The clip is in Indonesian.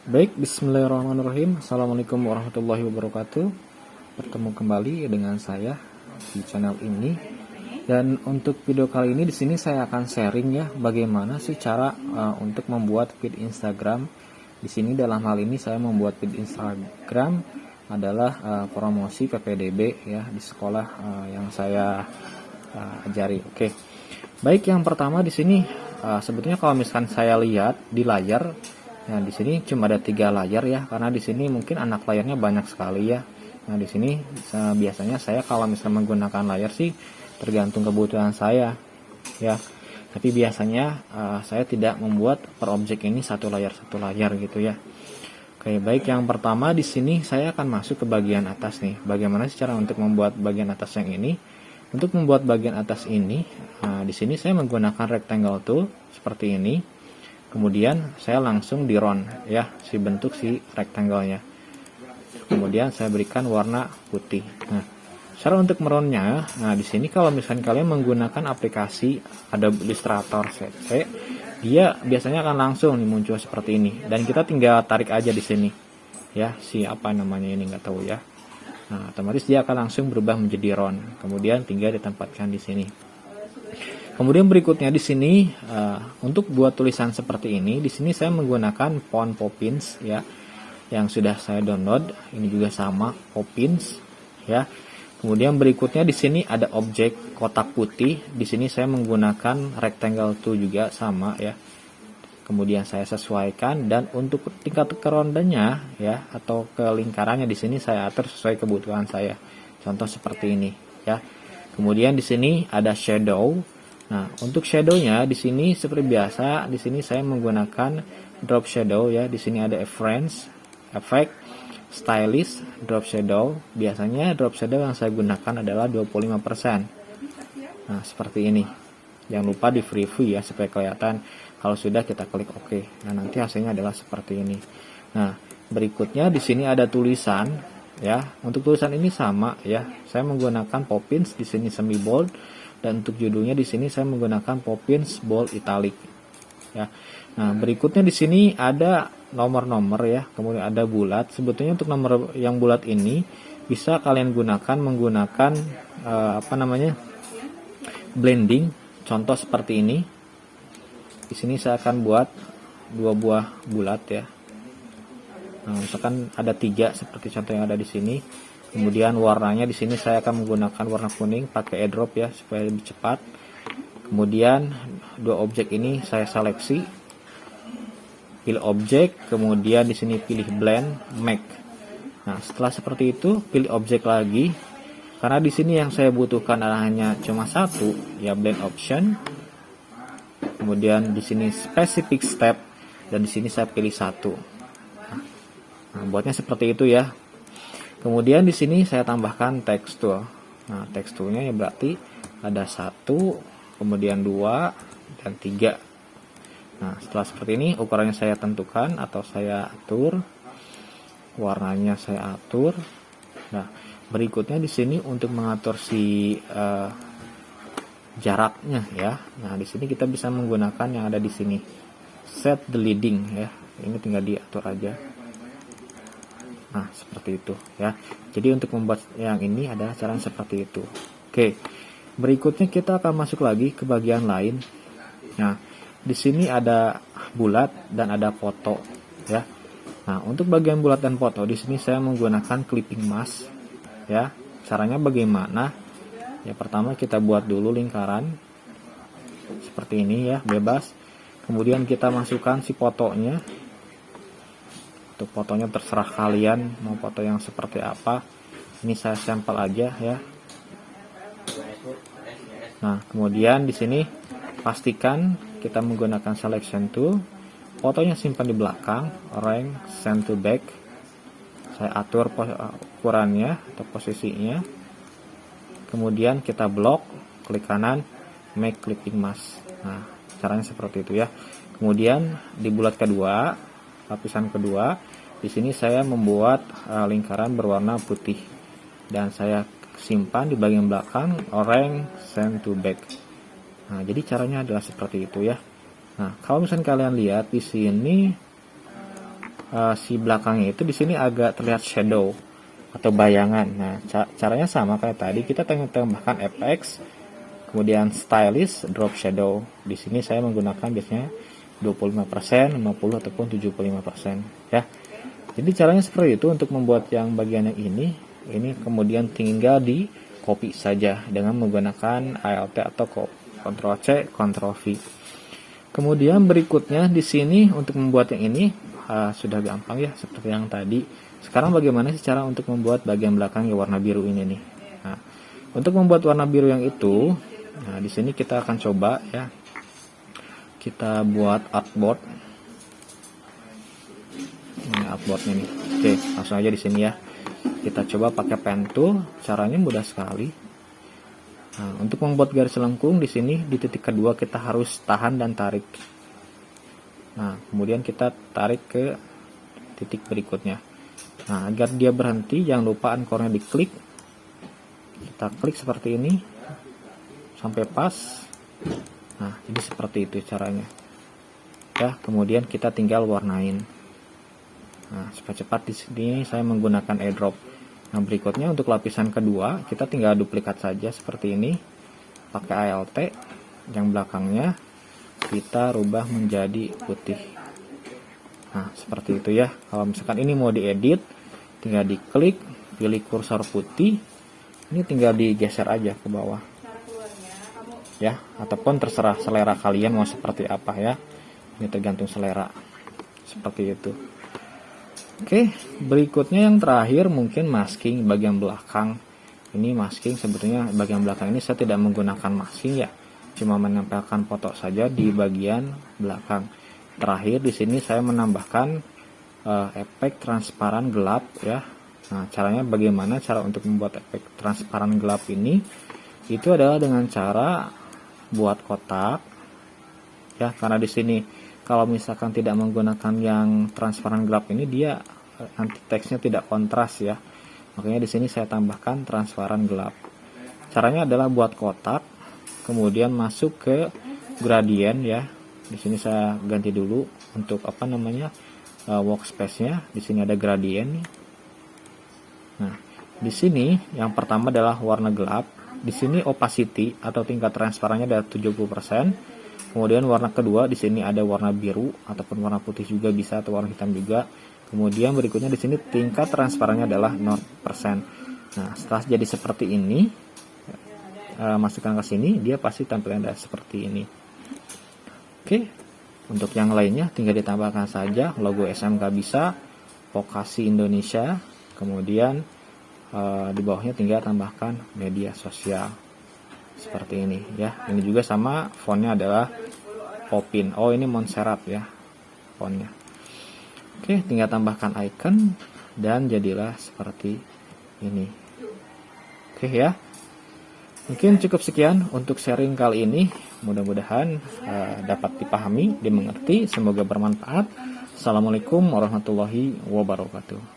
Baik, bismillahirrahmanirrahim. Assalamualaikum warahmatullahi wabarakatuh. Bertemu kembali dengan saya di channel ini. Dan untuk video kali ini di sini saya akan sharing ya bagaimana sih cara untuk membuat feed Instagram. Di sini dalam hal ini saya membuat feed Instagram adalah promosi PPDB ya di sekolah yang saya ajari. Oke. Baik, yang pertama di sini sebetulnya kalau misalkan saya lihat di layar. Nah, di sini cuma ada 3 layar ya, karena di sini mungkin anak layarnya banyak sekali ya. Nah, di sini biasanya saya kalau misalnya menggunakan layar sih tergantung kebutuhan saya ya. Tapi biasanya saya tidak membuat per objek ini satu layar gitu ya. Oke, baik, yang pertama di sini saya akan masuk ke bagian atas nih. Bagaimana sih cara untuk membuat bagian atas yang ini? Untuk membuat bagian atas ini, di sini saya menggunakan rectangle tool seperti ini. Kemudian saya langsung di round ya si bentuk si rectangle-nya. Kemudian saya berikan warna putih. Nah, cara untuk meroundnya, nah di sini kalau misalkan kalian menggunakan aplikasi Adobe Illustrator CC, dia biasanya akan langsung muncul seperti ini. Dan kita tinggal tarik aja di sini. Ya, si apa namanya ini nggak tahu ya. Nah, otomatis dia akan langsung berubah menjadi round. Kemudian tinggal ditempatkan di sini. Kemudian berikutnya di sini untuk buat tulisan seperti ini, di sini saya menggunakan font Poppins ya, yang sudah saya download. Ini juga sama Poppins ya. Kemudian berikutnya di sini ada objek kotak putih. Di sini saya menggunakan rectangle tool juga sama ya. Kemudian saya sesuaikan, dan untuk tingkat kerondanya ya atau kelingkarannya di sini saya atur sesuai kebutuhan saya. Contoh seperti ini ya. Kemudian di sini ada shadow. Nah, untuk shadownya di sini seperti biasa, di sini saya menggunakan drop shadow ya. Di sini ada efference, effect, stylish, drop shadow. Biasanya drop shadow yang saya gunakan adalah 25%. Nah, seperti ini. Jangan lupa di preview ya supaya kelihatan. Kalau sudah kita klik OK. Nah, nanti hasilnya adalah seperti ini. Nah, berikutnya di sini ada tulisan ya. Untuk tulisan ini sama ya. Saya menggunakan Poppins di sini semi bold. Dan untuk judulnya di sini saya menggunakan Poppins bold italic ya. Nah, berikutnya di sini ada nomor-nomor ya, kemudian ada bulat. Sebetulnya untuk nomor yang bulat ini bisa kalian gunakan menggunakan blending. Contoh seperti ini. Di sini saya akan buat 2 buah bulat ya. Nah, misalkan ada 3 seperti contoh yang ada di sini. Kemudian warnanya di sini saya akan menggunakan warna kuning pakai airdrop ya supaya lebih cepat. Kemudian 2 objek ini saya seleksi, pilih objek, kemudian di sini pilih blend, make. Nah, setelah seperti itu pilih objek lagi. Karena di sini yang saya butuhkan hanya cuma satu, ya blend option. Kemudian di sini specific step, dan di sini saya pilih 1. Nah, buatnya seperti itu ya. Kemudian di sini saya tambahkan tekstur. Nah, teksturnya ya berarti ada 1, kemudian 2 dan 3. Nah, setelah seperti ini ukurannya saya tentukan atau saya atur. Warnanya saya atur. Nah, berikutnya di sini untuk mengatur si jaraknya ya. Nah, di sini kita bisa menggunakan yang ada di sini. Set the leading ya. Ini tinggal diatur aja. Nah, seperti itu ya. Jadi untuk membuat yang ini adalah cara seperti itu. Oke. Berikutnya kita akan masuk lagi ke bagian lain. Nah, di sini ada bulat dan ada foto ya. Nah, untuk bagian bulat dan foto di sini saya menggunakan clipping mask ya. Caranya bagaimana? Ya, pertama kita buat dulu lingkaran seperti ini ya, bebas. Kemudian kita masukkan si fotonya. Untuk fotonya terserah kalian mau foto yang seperti apa. Ini saya sampel aja ya. Nah, kemudian di sini pastikan kita menggunakan selection tool. Fotonya simpan di belakang, rank, send to back. Saya atur ukurannya atau posisinya. Kemudian kita blok, klik kanan, make clipping mask. Nah, caranya seperti itu ya. Kemudian di bulat kedua, lapisan kedua, di sini saya membuat lingkaran berwarna putih dan saya simpan di bagian belakang, rank, send to back. Nah, jadi caranya adalah seperti itu ya. Nah, kalau misalnya kalian lihat di sini si belakangnya itu di sini agak terlihat shadow atau bayangan. Nah, caranya sama kayak tadi, kita tambahkan FX, kemudian stylish, drop shadow. Di sini saya menggunakan biasanya 25%, 50 ataupun 75% ya. Jadi caranya seperti itu untuk membuat yang bagian yang ini kemudian tinggal di copy saja dengan menggunakan Alt atau Ctrl C, Ctrl V. Kemudian berikutnya di sini untuk membuat yang ini sudah gampang ya, seperti yang tadi. Sekarang bagaimana sih cara untuk membuat bagian belakang yang warna biru ini nih? Nah, untuk membuat warna biru yang itu, nah di sini kita akan coba ya. Kita buat artboard. Ini artboardnya nih. Oke, langsung aja di sini ya. Kita coba pakai pen tool. Caranya mudah sekali. Nah, untuk membuat garis lengkung di sini di titik kedua kita harus tahan dan tarik. Nah, kemudian kita tarik ke titik berikutnya. Nah, agar dia berhenti, jangan lupa ankornya diklik. Kita klik seperti ini sampai pas. Nah, jadi seperti itu caranya. Ya, kemudian kita tinggal warnain. Nah, supaya cepat di sini saya menggunakan airdrop. Nah, berikutnya untuk lapisan kedua, kita tinggal duplikat saja seperti ini. Pakai Alt, yang belakangnya kita rubah menjadi putih. Nah, seperti itu ya. Kalau misalkan ini mau diedit, tinggal diklik, pilih kursor putih. Ini tinggal digeser aja ke bawah. Ya, ataupun terserah selera kalian mau seperti apa ya. Ini tergantung selera. Seperti itu. Oke, berikutnya yang terakhir mungkin masking bagian belakang. Ini masking, sebetulnya bagian belakang ini saya tidak menggunakan masking ya, cuma menempelkan foto saja di bagian belakang. Terakhir di sini saya menambahkan efek transparan gelap ya. Nah, caranya bagaimana cara untuk membuat efek transparan gelap ini? Itu adalah dengan cara buat kotak ya, karena di sini kalau misalkan tidak menggunakan yang transparan gelap ini, dia nanti teksnya tidak kontras ya. Makanya di sini saya tambahkan transparan gelap. Caranya adalah buat kotak, kemudian masuk ke gradient ya. Di sini saya ganti dulu untuk workspace-nya. Di sini ada gradient nih. Nah, di sini yang pertama adalah warna gelap. Di sini opacity atau tingkat transparannya adalah 70%. Kemudian warna kedua di sini ada warna biru ataupun warna putih juga bisa, atau warna hitam juga. Kemudian berikutnya di sini tingkat transparannya adalah 0%. Nah, setelah jadi seperti ini, masukkan ke sini, dia pasti tampilannya seperti ini. Oke, untuk yang lainnya tinggal ditambahkan saja logo SMK bisa, Vokasi Indonesia, kemudian di bawahnya tinggal tambahkan media sosial. Seperti ini ya. Ini juga sama, fontnya adalah Popin. Oh, ini Montserrat ya fontnya. Oke, tinggal tambahkan icon dan jadilah seperti ini. Oke ya. Mungkin cukup sekian untuk sharing kali ini. Mudah-mudahan dapat dipahami, dimengerti, semoga bermanfaat. Assalamualaikum warahmatullahi wabarakatuh.